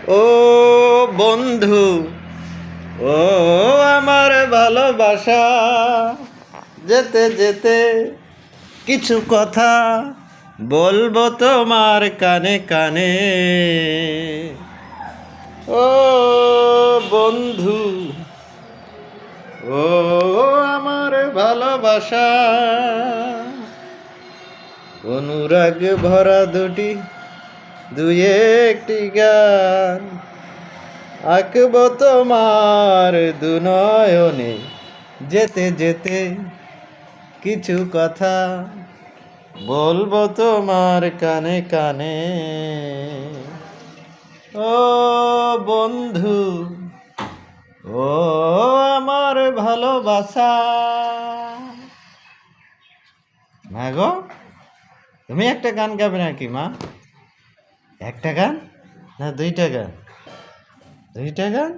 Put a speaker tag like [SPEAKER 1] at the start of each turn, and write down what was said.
[SPEAKER 1] ও বন্ধু, ও আমার ভালোবাসা, যেতে যেতে কিছু কথা বলবো তোমার কানে কানে। ও বন্ধু, ও আমার ভালোবাসা, অনুরাগ ভরা দুই একটি গান আঁকবো তোমার দুনয়নে, যেতে যেতে কিছু কথা বলবো তোমার কানে কানে। ও বন্ধু, ও আমার ভালোবাসা। মা গো, তুমি একটা গান গাবে নাকি মা? একটা গান না দুইটা গান? দুইটা গান।